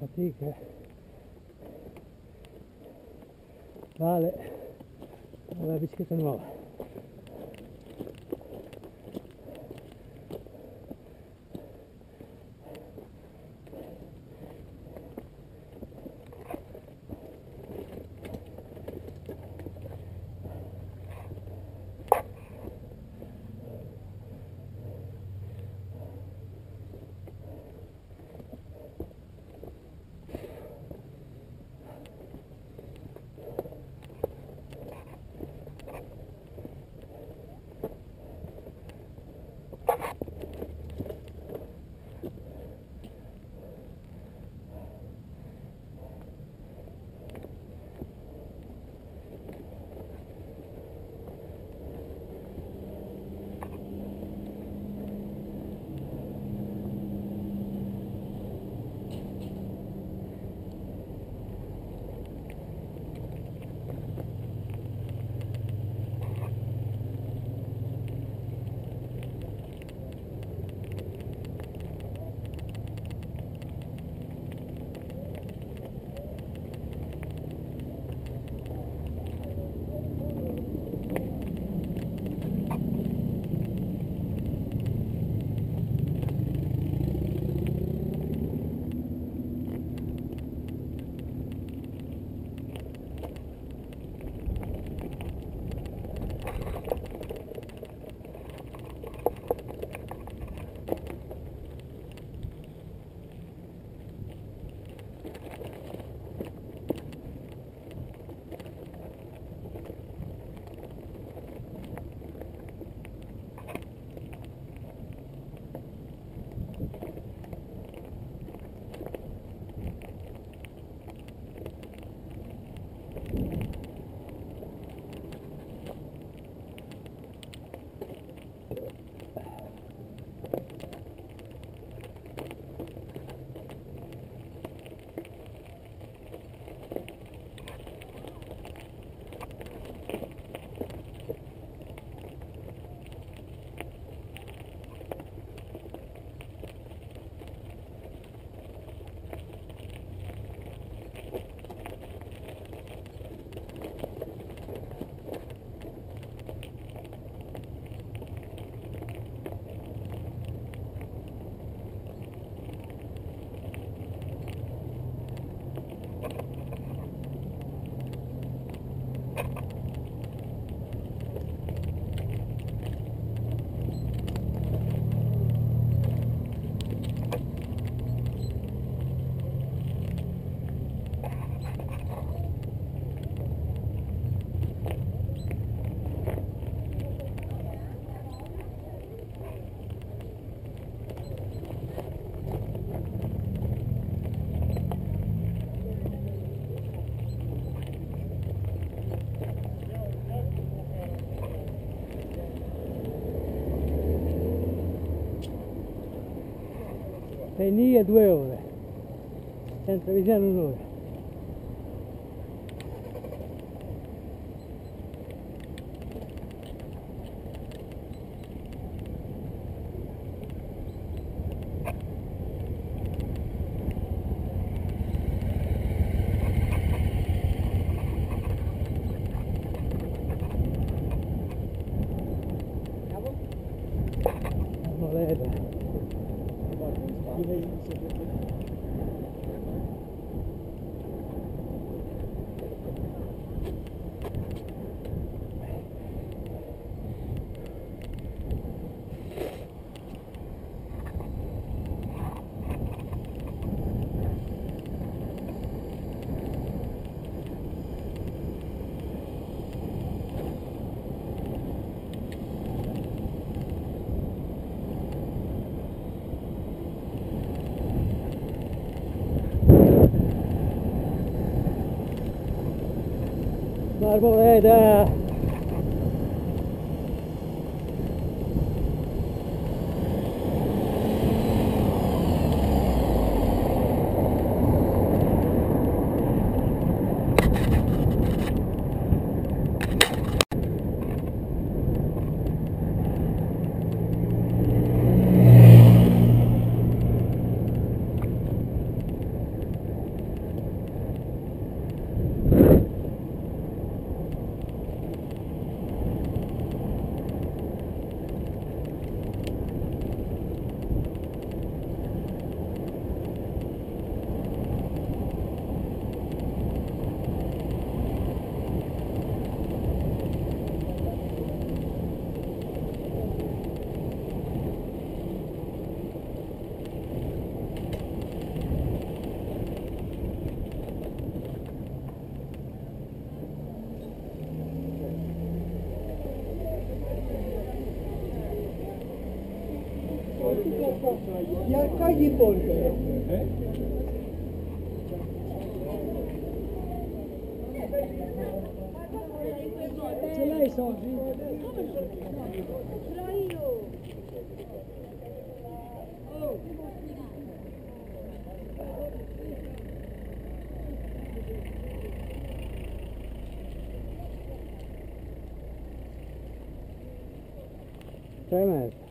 Fatiche. Vale, la bicicletta nuova. Penia 2 ore, senza visione un'ora. Moneta. Arboleda. Ti accogli in polvere. Ce l'hai i soldi? Ce l'ho io! Sei mezzo.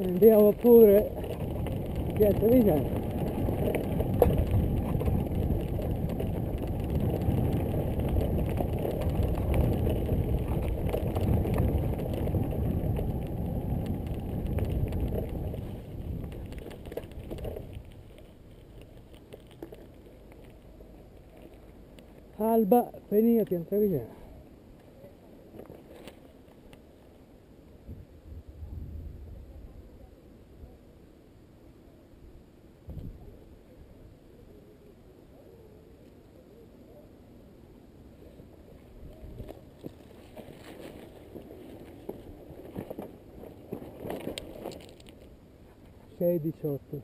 Andiamo pure Piazza Vicente. Alba, Penia, Piazza Vicente. Sei 18.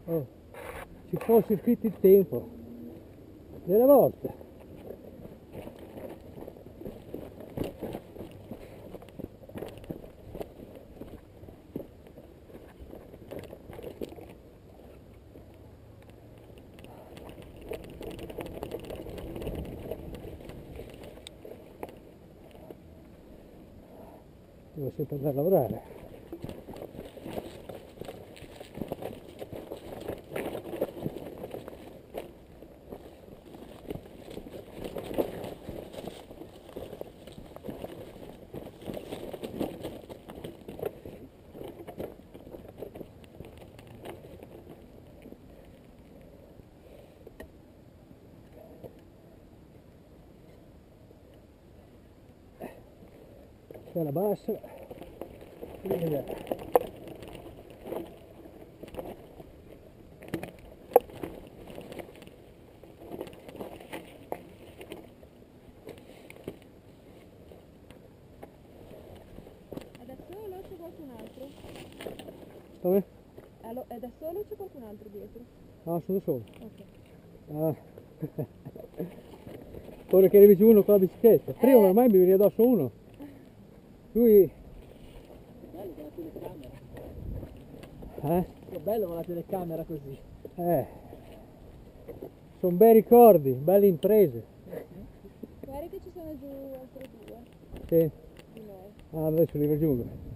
Oh, ci fosse scritto il tempo delle volte. Devo sempre andare a lavorare. C'è la bassa. È da solo o c'è qualcun altro? Come? È da solo o c'è qualcun altro dietro? No, sono solo. Ok. Ah. Ora che arrivi giù uno con la bicicletta. Prima ormai mi veniva addosso uno. Lui... Bello con la telecamera. Eh? È bello con la telecamera così. Sono bei ricordi, belle imprese. Guarda che ci sono giù altre due Sì. di noi. Ah, adesso li raggiungo.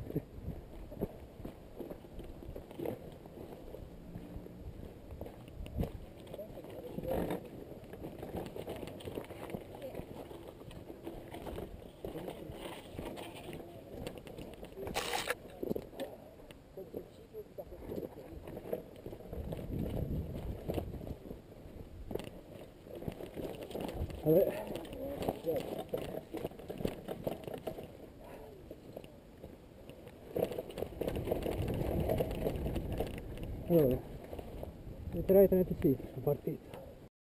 Vabbè. Allora, metterai 35, sono partito.